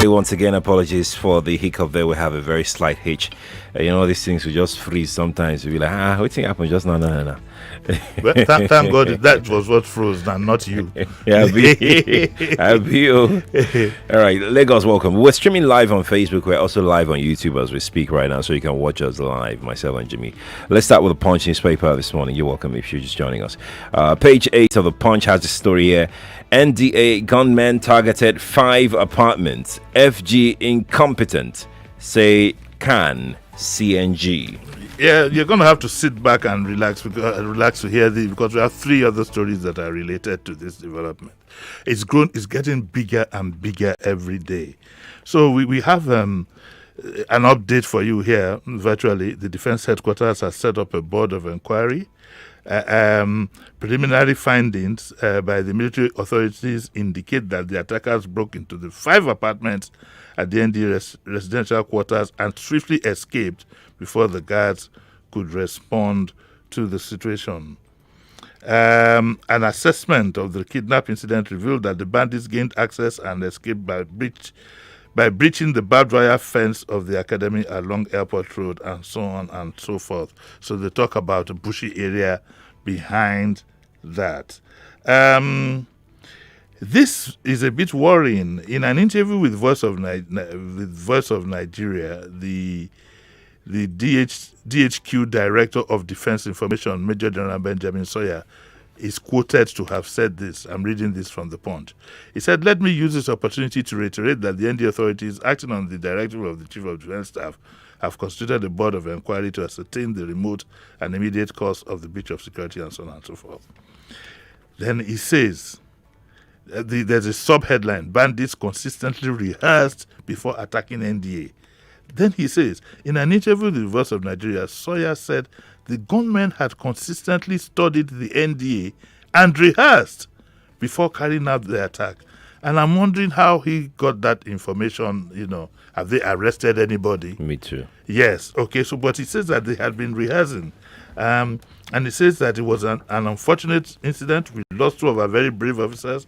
once again, apologies for the hiccup there. We have a very slight hitch. These things will just freeze sometimes. We'll be like, what thing happened just now? No. Well, thank God that was what froze and not you. Yeah, I'll be you. All right, Lagos, welcome. We're streaming live on Facebook. We're also live on YouTube as we speak right now, so you can watch us live, myself and Jimmy. Let's start with the Punch newspaper this morning. You're welcome if you're just joining us. Page 8 of the Punch has the story here. NDA gunmen targeted 5 apartments. FG incompetent, say can CNG. Yeah, you're going to have to sit back and relax to hear this, because we have 3 other stories that are related to this development. It's getting bigger and bigger every day. So we have an update for you here virtually. The Defense Headquarters has set up a board of inquiry. Preliminary findings by the military authorities indicate that the attackers broke into the 5 apartments at the ND residential quarters and swiftly escaped before the guards could respond to the situation. An assessment of the kidnap incident revealed that the bandits gained access and escaped by breaching the barbed wire fence of the academy along Airport Road and so on and so forth. So they talk about a bushy area behind that. This is a bit worrying. In an interview with Voice of Nigeria, the DHQ Director of Defense Information, Major General Benjamin Sawyer, is quoted to have said this. I'm reading this from the Punch. He said, "Let me use this opportunity to reiterate that the ND authorities, acting on the directive of the Chief of Defense Staff, have constituted a board of inquiry to ascertain the remote and immediate cause of the breach of security," and so on and so forth. Then he says, there's a sub-headline, "Bandits consistently rehearsed before attacking NDA." Then he says, in an interview with the Voice of Nigeria, Sawyer said the gunmen had consistently studied the NDA and rehearsed before carrying out the attack. And I'm wondering how he got that information. Have they arrested anybody? Me too. Yes. Okay. So, but he says that they had been rehearsing. And he says that it was an unfortunate incident. We lost 2 of our very brave officers.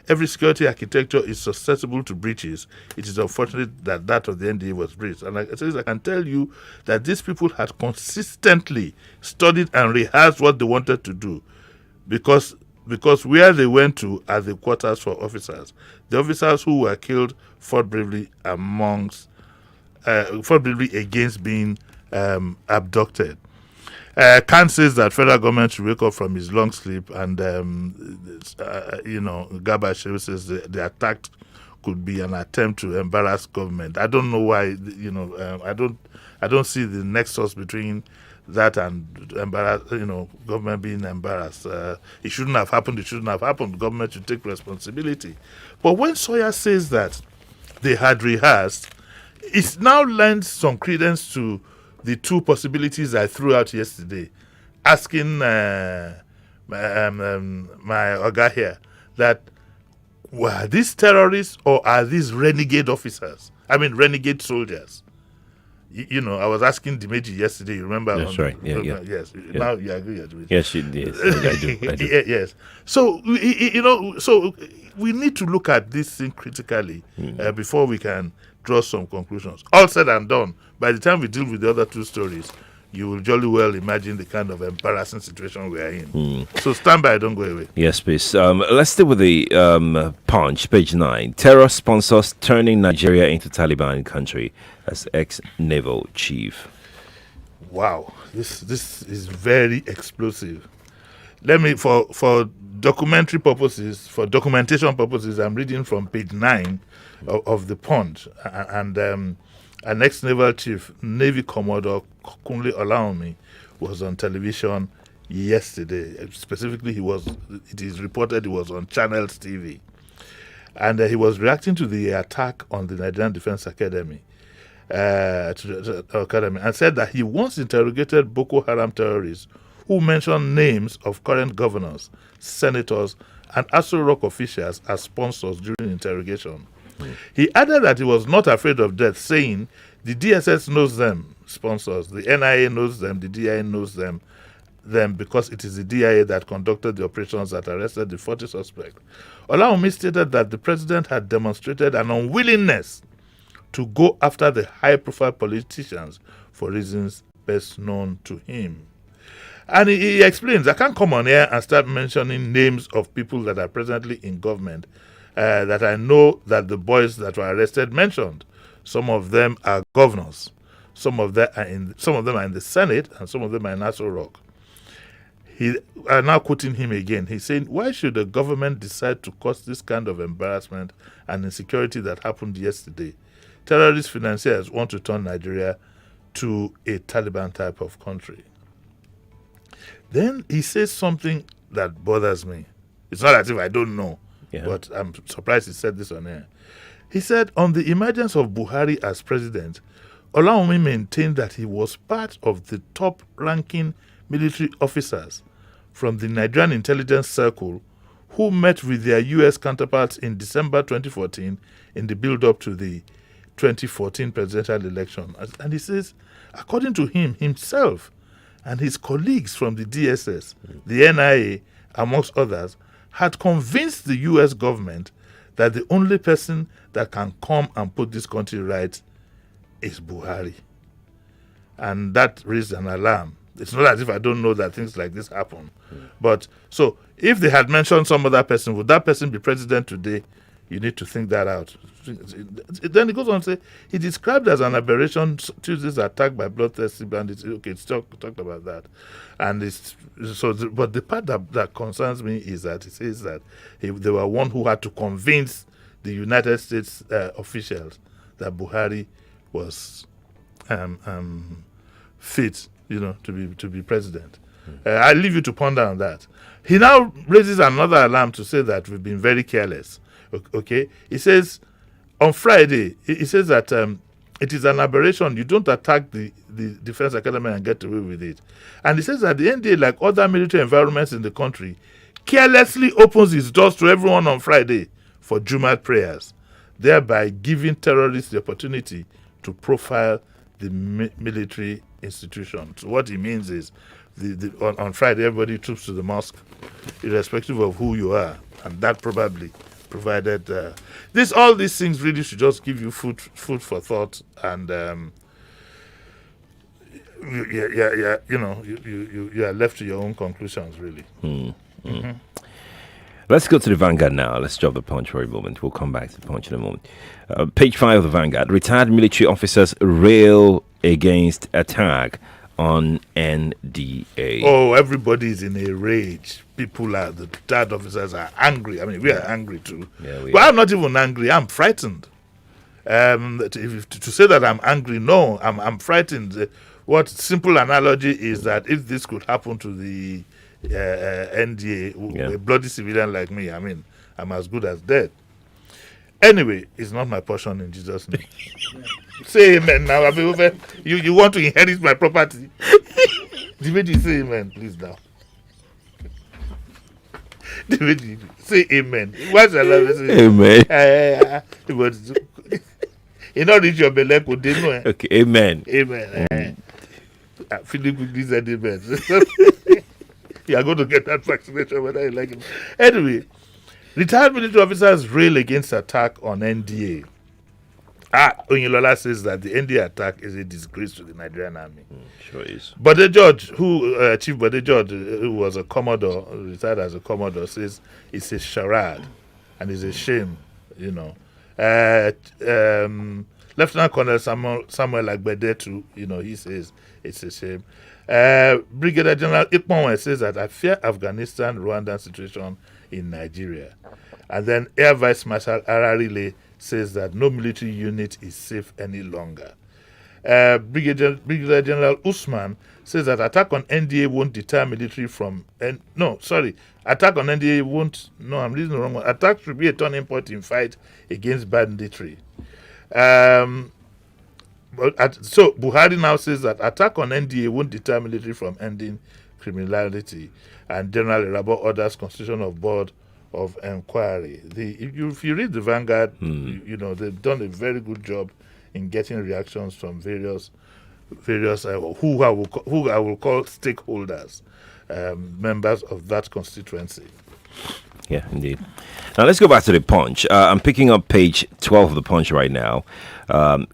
Every security architecture is susceptible to breaches. It is unfortunate that that of the NDA was breached. And like I said, I can tell you that these people had consistently studied and rehearsed what they wanted to do, because where they went to are the quarters for officers. The officers who were killed fought bravely against being abducted. Khan says that federal government should wake up from his long sleep, and Gabash says the attack could be an attempt to embarrass government. I don't know why. I don't see the nexus between that and government being embarrassed. It shouldn't have happened. It shouldn't have happened. Government should take responsibility. But when Sawyer says that they had rehearsed, it now lends some credence to the 2 possibilities I threw out yesterday, asking my Oga here that were these terrorists or are these renegade officers? I mean, renegade soldiers. I was asking Dimeji yesterday. You remember? That's right. Yeah. Yes. Yeah. Now you agree. Yes, I do. Yes. So so we need to look at this thing critically before we can draw some conclusions. All said and done, by the time we deal with the other 2 stories, you will jolly well imagine the kind of embarrassing situation we are in. So stand by, don't go away. Yes, please. Let's stay with the Punch, page 9. Terror sponsors turning Nigeria into Taliban country, as ex-naval chief. Wow, this is very explosive. Let me, for documentary purposes, for documentation purposes, I'm reading from page 9 of the Punch, and an ex-naval chief, Navy Commodore Kunle Olaomi, was on television yesterday. Specifically, it is reported he was on Channels TV, and he was reacting to the attack on the Nigerian Defense Academy, and said that he once interrogated Boko Haram terrorists who mentioned names of current governors, senators, and Aso Rock officials as sponsors during interrogation. He added that he was not afraid of death, saying the DSS knows them, sponsors, the NIA knows them, the DIA knows them because it is the DIA that conducted the operations that arrested the 40 suspects. Olaomi stated that the president had demonstrated an unwillingness to go after the high-profile politicians for reasons best known to him. And he explains, I can't come on here and start mentioning names of people that are presently in government that I know that the boys that were arrested mentioned. Some of them are governors. Some of them are in the Senate, and some of them are in Aso Rock. I'm now quoting him again. He's saying, why should the government decide to cause this kind of embarrassment and insecurity that happened yesterday? Terrorist financiers want to turn Nigeria to a Taliban type of country. Then he says something that bothers me. It's not as if I don't know, but I'm surprised he said this on air. He said, on the emergence of Buhari as president, Olawumi maintained that he was part of the top-ranking military officers from the Nigerian intelligence circle who met with their U.S. counterparts in December 2014 in the build-up to the 2014 presidential election. And he says, according to him himself and his colleagues from the DSS, the NIA, amongst others, had convinced the U.S. government that the only person that can come and put this country right is Buhari. And that raised an alarm. It's not as if I don't know that things like this happen. But so if they had mentioned some other person, would that person be president today? You need to think that out. Then he goes on to say, he described as an aberration Tuesday's attack by bloodthirsty bandits. Okay, it's talked about that. And but the part that concerns me is that he says that they were one who had to convince the United States officials that Buhari was fit, to be president. I leave you to ponder on that. He now raises another alarm to say that we've been very careless. Okay, he says on Friday, he says that it is an aberration. You don't attack the Defense Academy and get away with it. And he says that the NDA, like other military environments in the country, carelessly opens its doors to everyone on Friday for Jumat prayers, thereby giving terrorists the opportunity to profile the military institution. So what he means is on Friday, everybody troops to the mosque, irrespective of who you are. And that probably provided all these things really should just give you food for thought, and you are left to your own conclusions, really. Let's go to the Vanguard now. Let's drop the Punch for a moment. We'll come back to the Punch in a moment. Page 5 of the Vanguard. Retired military officers rail against attack on NDA. Oh, everybody is in a rage. The retired officers are angry. I mean, we are angry too. But I'm not even angry. I'm frightened. To say that I'm angry, no, I'm frightened. What simple analogy is that if this could happen to the NDA, a bloody civilian like me, I mean, I'm as good as dead. Anyway, it's not my portion in Jesus' name. Say amen now. I mean, you want to inherit my property? The way you say amen, please now. The way you say amen. Why shall I say amen? You know, reach your belly. Okay, amen. Amen. Philip quickly said amen. You are going to get that vaccination whether you like it. Anyway, retired military officers rail against attack on NDA. Oyinlola says that the NDA attack is a disgrace to the Nigerian army. Sure is. But the judge, Chief Bode George, who was a commodore, retired as a commodore, says it's a charade and it's a shame, Lieutenant Colonel Samuel Agbede too, he says it's a shame. Brigadier General Ikponwe says that I fear Afghanistan-Rwandan situation in Nigeria. And then Air Vice Marshal Ararile says that no military unit is safe any longer. Brigadier General Usman says that attack on NDA won't deter military from... attack on NDA won't... No, I'm reading the wrong one. Attack should be a turning point in fight against banditry. So Buhari now says that attack on NDA won't deter military from ending criminality, and General Irabo orders constitution of board of inquiry. If you read the Vanguard, they've done a very good job in getting reactions from various who I will call stakeholders, members of that constituency. Yeah, indeed. Now let's go back to the Punch. I'm picking up page 12 of the Punch right now.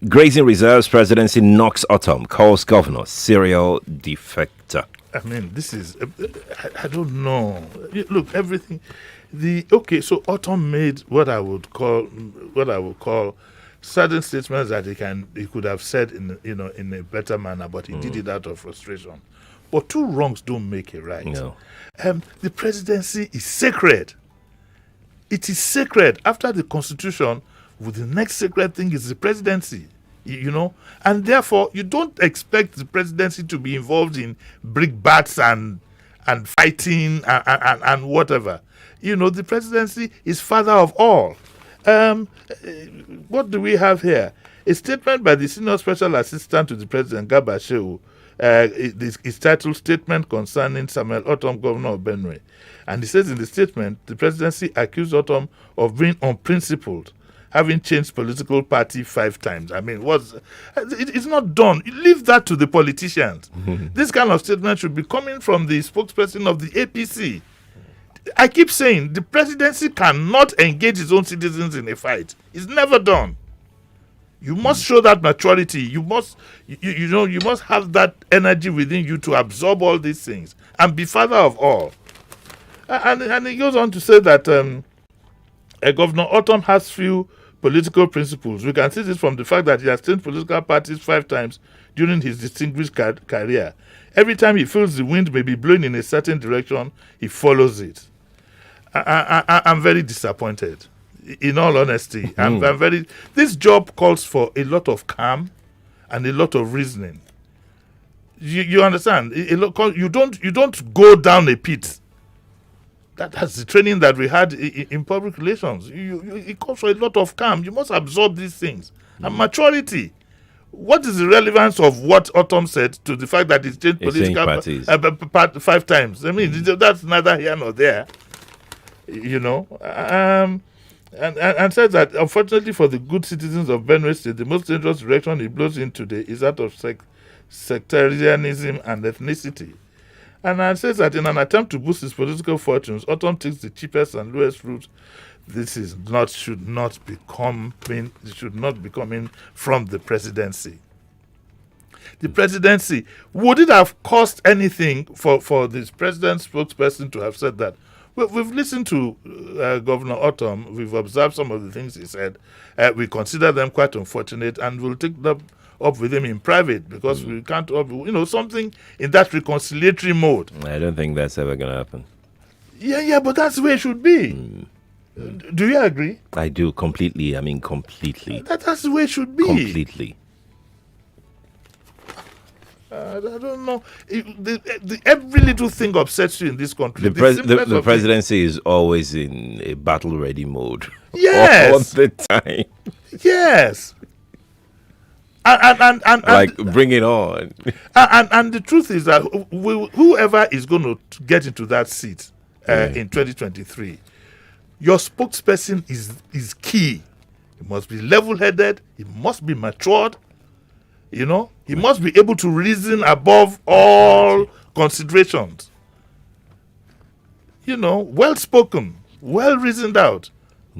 Grazing reserves presidency knocks autumn, calls governor serial defector. I mean, this is, I don't know. Look, everything, so Autumn made what I would call certain statements that he could have said in a better manner, but he did it out of frustration. But two wrongs don't make a right. No. The presidency is sacred. It is sacred. After the Constitution, the next sacred thing is the presidency. And therefore you don't expect the presidency to be involved in brickbats and fighting and whatever. The presidency is father of all. What do we have here? A statement by the senior special assistant to the president, Garba Shehu, is titled Statement Concerning Samuel Ortom, Governor of Benue. And he says in the statement, the presidency accused Ortom of being unprincipled, having changed political party 5 times. I mean, it's not done. Leave that to the politicians. This kind of statement should be coming from the spokesperson of the APC. I keep saying the presidency cannot engage its own citizens in a fight. It's never done. You must show that maturity. You must, you must have that energy within you to absorb all these things and be father of all. And he goes on to say that Governor Autumn has few political principles. We can see this from the fact that he has changed political parties 5 times during his distinguished career. Every time he feels the wind may be blowing in a certain direction, he follows it. I'm very disappointed. In all honesty, I'm very. This job calls for a lot of calm and a lot of reasoning. You understand? You don't go down a pit. That's the training that we had in public relations. It calls for a lot of calm. You must absorb these things and maturity. What is the relevance of what Autumn said to the fact that he's changed political parties 5 times? I mean, that's neither here nor there. And says that unfortunately for the good citizens of Benue State, the most dangerous direction it blows in today is that of sectarianism and ethnicity. And says that in an attempt to boost his political fortunes, Autumn takes the cheapest and lowest route. This should not be coming from the presidency. The presidency, would it have cost anything for this president's spokesperson to have said that? We've listened to Governor Autumn. We've observed some of the things he said. We consider them quite unfortunate, and we'll take them up with him in private because we can't, something in that reconciliatory mode. I don't think that's ever going to happen. Yeah, but that's the way it should be. Do you agree? I do completely. I mean, completely. That's the way it should be. Completely. I don't know. Every little thing upsets you in this country. The presidency is always in a battle-ready mode. Yes. All the time. Yes. And like, bring it on. And the truth is that whoever is going to get into that seat in 2023, your spokesperson is key. He must be level-headed. He must be matured. He must be able to reason above all considerations. Well-spoken, well-reasoned out,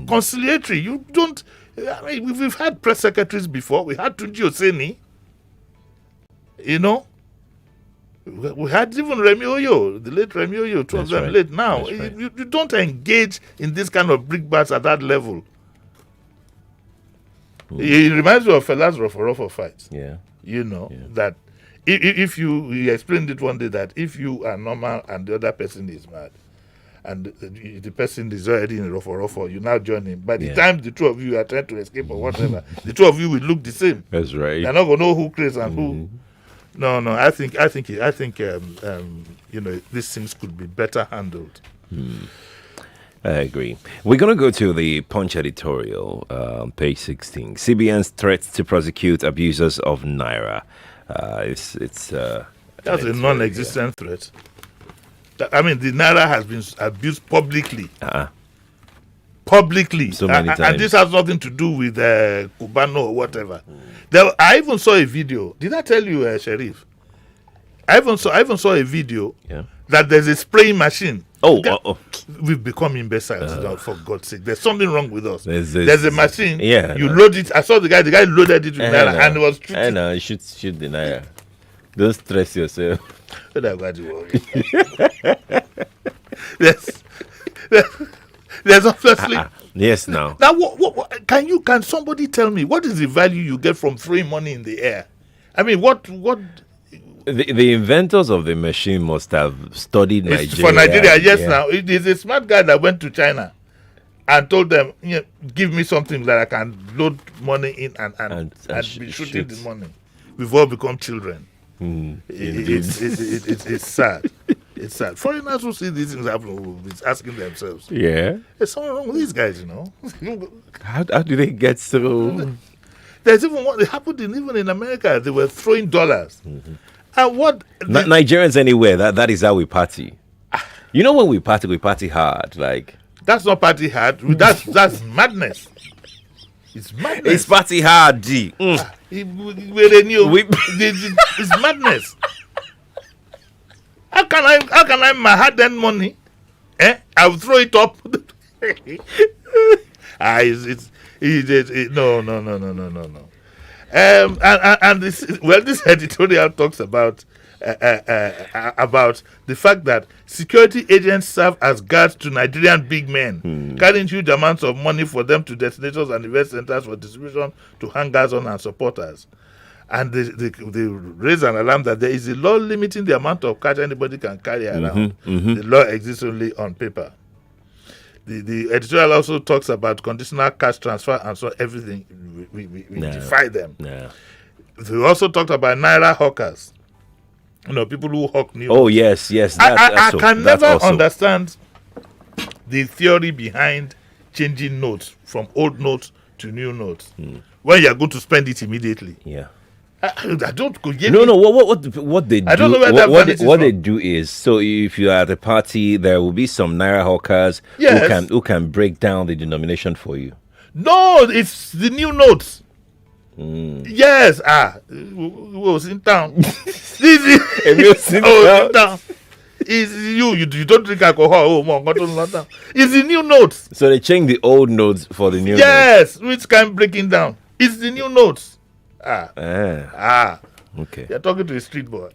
conciliatory. You don't. I mean, we've had press secretaries before. We had Tunji Oseni. We had even Remi Oyo, the late Remi Oyo. Two of them late now. Right. You don't engage in this kind of brickbats at that level. It reminds me of Fela's Rofo fight. Yeah. That if he explained it one day that if you are normal and the other person is mad, and the person is already in Rofo, you now join him. By the time the two of you are trying to escape or whatever, the two of you will look the same. That's right. You're not gonna know who crazy and who. No. I think these things could be better handled. I agree. We're going to go to the Punch editorial, page 16. CBN's threats to prosecute abusers of naira. That's a non-existent threat. I mean, the naira has been abused publicly. Publicly. So many times. And this has nothing to do with Cubano or whatever. I even saw a video. Did I tell you, Sheriff? I even saw a video that there's a spraying machine. Oh. We've become imbeciles, for God's sake. There's something wrong with us. There's a machine. Yeah. You load it. I saw the guy loaded it with naira and it was shooting. I know, shoot the naira. Don't stress yourself. There's obviously yes now. Now what can somebody tell me what is the value you get from throwing money in the air? I mean, what the inventors of the machine must have studied Nigeria. For Nigeria, yes. Now it is a smart guy that went to China and told them, give me something that I can load money in and be shooting the money. We've all become children. It's sad. It's sad. Foreigners who see these things happen will be asking themselves, there's something wrong with these guys, How do they get through? There's even what happened even in America. They were throwing dollars. And what Nigerians anywhere, that is how we party. When we party hard. Like, that's not party hard. That's madness. It's madness. It's party hard, G. It's madness. How can I my hard-earned money? I'll throw it up. No. And this editorial talks about the fact that security agents serve as guards to Nigerian big men, carrying huge amounts of money for them to destinations and event centers for distribution to hangers-on and supporters. And they raise an alarm that there is a law limiting the amount of cash anybody can carry around. The law exists only on paper. The editorial also talks about conditional cash transfer and so everything. We defy them. Yeah. They also talked about naira hawkers. People who hawk new. Oh, yes. I can never understand the theory behind changing notes from old notes to new notes when you are going to spend it immediately. Yeah. I don't go. No. What they do? I don't know where what they do is, so if you are at a party, there will be some naira hawkers who can break down the denomination for you. No, it's the new notes. Yes. Who was in town? In town. You don't drink alcohol. It's the new notes. So they change the old notes for the new notes. Yes, which can breaking down. It's the new notes. Okay. You're talking to a street boy.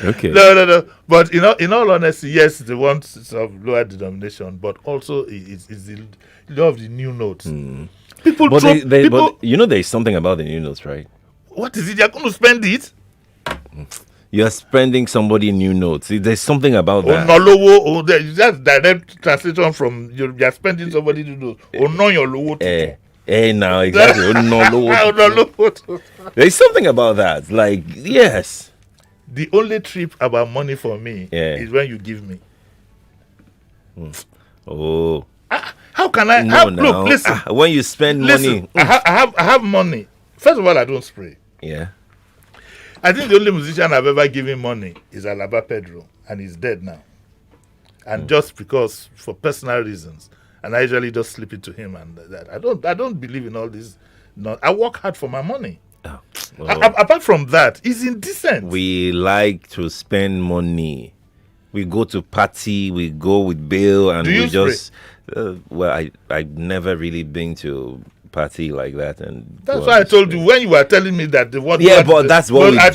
Okay. No. But in all honesty, yes, they want some lower denomination, but also it's the law of the new notes. People, but there's something about the new notes, right? What is it? You're going to spend it? You're spending somebody new notes. There's something about that. That's direct translation from you're spending somebody new notes. No, your lowo. Now exactly. There's something about that. Like, yes. The only trip about money for me is when you give me. Oh. How can I? Look, listen. When you spend money, I have money. First of all, I don't spray. Yeah. I think the only musician I've ever given money is Alaba Pedro, and he's dead now. And just because, for personal reasons, and I usually just slip it to him, and that I don't believe in all this. No, I work hard for my money. Apart from that, it's indecent. We like to spend money. We go to party, we go with Bill, and we just. I've never really been to party like that, and that's why I told you when you were telling me that the one. Yeah, but that's what we do. I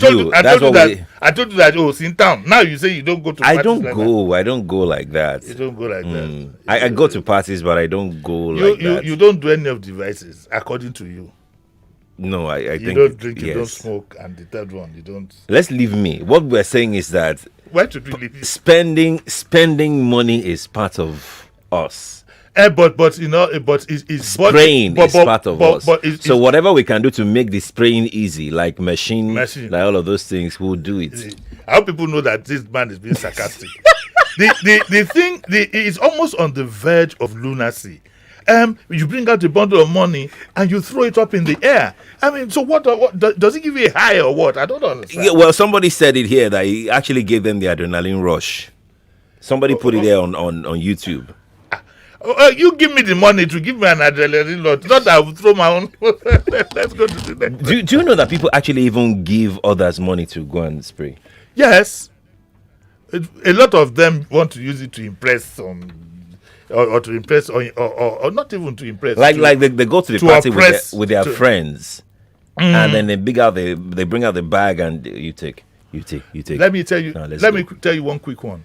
told you that. Oh, it's in town. Now you say you don't go to. I don't go like that. You don't go like that. I go to parties, but I don't go like that. You don't do any of the vices, according to you. No, I think you don't drink, you don't smoke, and the third one you don't. Let's leave me. What we're saying is that why should we leave you? Spending money is part of us. But it's spraying is part of us. So whatever we can do to make the spraying easy, like machine, like all of those things, we'll do it. I hope people know that this man is being sarcastic. the thing is almost on the verge of lunacy. You bring out a bundle of money and you throw it up in the air. I mean, so what does it give you a high or what? I don't understand. Yeah, well, somebody said it here that he actually gave them the adrenaline rush. Somebody put it there on YouTube. You give me the money to give me an adrenaline rush. Not that I will throw my own. Let's go to the next. Do you know that people actually even give others money to go and spray? Yes. A lot of them want to use it to impress some, or to impress, or not even to impress. Like they go to the party with their friends, and then they bring out the bag and you take. Let me tell you. Let me tell you one quick one.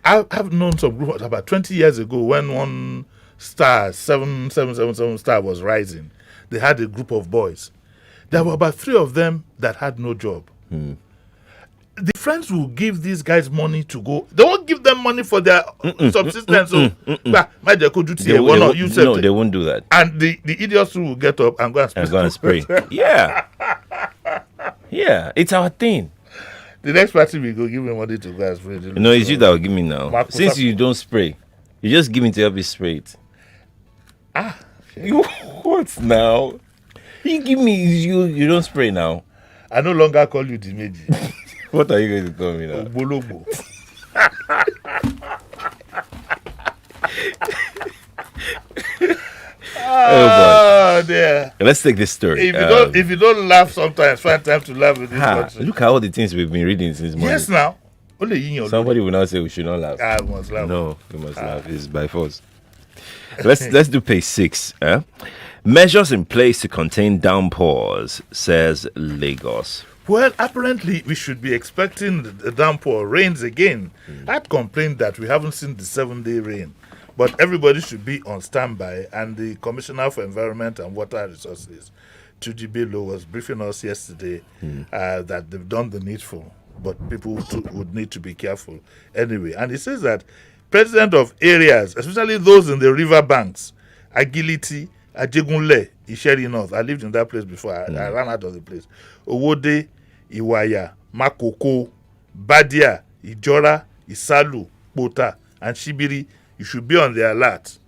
I've known some group about 20 years ago when one star 777 star was rising. They had a group of boys. There were about 3 of them that had no job. The friends will give these guys money to go. They won't give them money for their subsistence. No, they won't do that. And the idiots will get up and go and spray. Yeah. Yeah, it's our thing. The next party we go give me money to go and spray. No, it's you that will give me now. Since you don't spray, you just give me to help you spray it. What now? You give me, you don't spray now. I no longer call you Dimeji. What are you going to call me now? Bolobo. Oh dear. Let's take this story. If you don't laugh sometimes, find time to laugh with this country. Look at all the things we've been reading since morning. Yes, now. Somebody will now say we should not laugh. I must laugh. No, we must laugh. It's by force. Let's do page 6. Measures in place to contain downpours, says Lagos. Well, apparently we should be expecting the downpour rains again. I'd complained that we haven't seen the 7-day rain, but everybody should be on standby. And the Commissioner for Environment and Water Resources, Tuji Bello, was briefing us yesterday that they've done the needful, but people would need to be careful anyway. And he says that president of areas, especially those in the river banks, Agility, Ajegunle, Isheri North. I lived in that place before. I ran out of the place. Owode, Iwaya, Makoko, Badia, Ijora, Isalu, Bota, and Shibiri. You should be on the alert.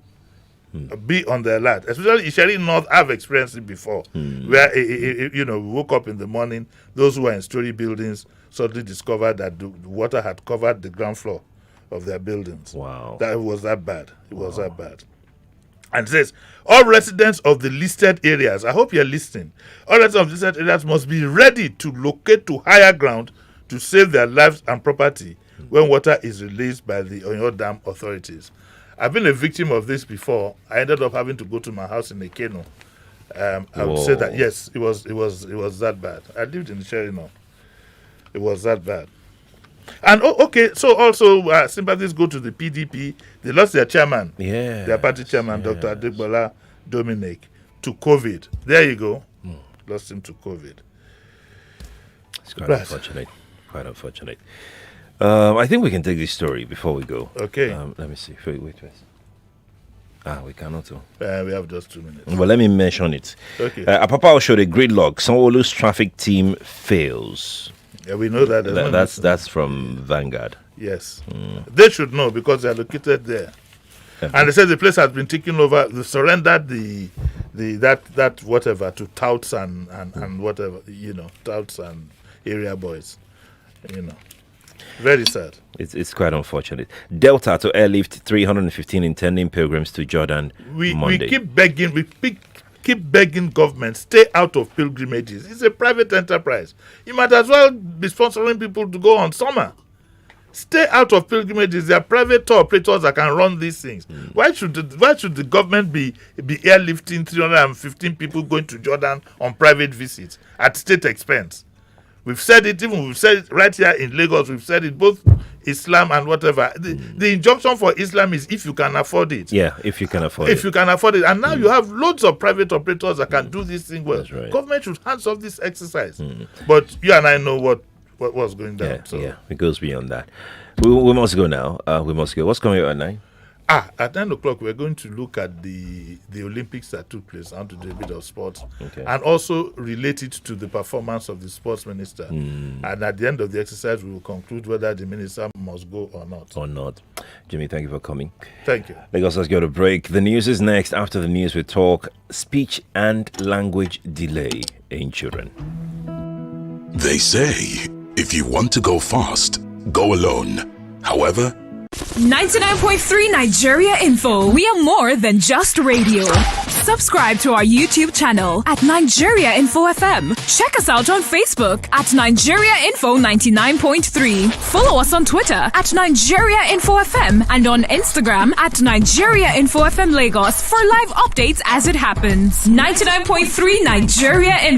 Be on the alert. Especially Isheri North, I've experienced it before. Where, we woke up in the morning, those who were in story buildings suddenly discovered that the water had covered the ground floor of their buildings. Wow. That was that bad. It was that bad. And it says, all residents of the listed areas, I hope you're listening, all residents of listed areas must be ready to locate to higher ground to save their lives and property when water is released by the Oyo Dam authorities. I've been a victim of this before. I ended up having to go to my house in Ekeno. I would say that, yes, it was that bad. I lived in Sherino. It was that bad. And so also sympathies go to the PDP. They lost their chairman, their party chairman, Dr. Adegbola Dominic, to COVID. There you go. Lost him to COVID. It's quite unfortunate. Quite unfortunate. I think we can take this story before we go. Okay. Let me see. Wait. We cannot. We have just 2 minutes. Well, let me mention it. Okay. Apapa showed a gridlock. Sanwo-Olu's traffic team fails. Yeah, we know that. That's from Vanguard. Yes. They should know because they are located there. And they said the place has been taken over. They surrendered that whatever to touts and whatever, touts and area boys. Very sad. It's quite unfortunate. Delta to airlift 315 intending pilgrims to Jordan Monday. We keep begging. We keep begging government, stay out of pilgrimages. It's a private enterprise. You might as well be sponsoring people to go on summer. Stay out of pilgrimages. There are private tour operators that can run these things. Why should the government be airlifting 315 people going to Jordan on private visits at state expense? We've said it, we've said it right here in Lagos. We've said it, both Islam and whatever. The injunction for Islam is if you can afford it. Yeah, if you can afford it. If you can afford it. And now you have loads of private operators that can do this thing well. That's right. Government should hands off this exercise. But you and I know what was going down. Yeah, it goes beyond that. We must go now. We must go. What's coming up at 9? At 9 o'clock, we're going to look at the Olympics that took place. I want to do a bit of sports. Okay. And also relate it to the performance of the sports minister. And at the end of the exercise, we will conclude whether the minister must go or not. Jimmy, thank you for coming. Thank you. Lagos, let's go to break. The news is next. After the news, we talk speech and language delay in children. They say, if you want to go fast, go alone. However, 99.3 Nigeria Info. We are more than just radio. Subscribe to our YouTube channel at Nigeria Info FM. Check us out on Facebook at Nigeria Info 99.3. Follow us on Twitter at Nigeria Info FM and on Instagram at Nigeria Info FM Lagos for live updates as it happens. 99.3 Nigeria Info.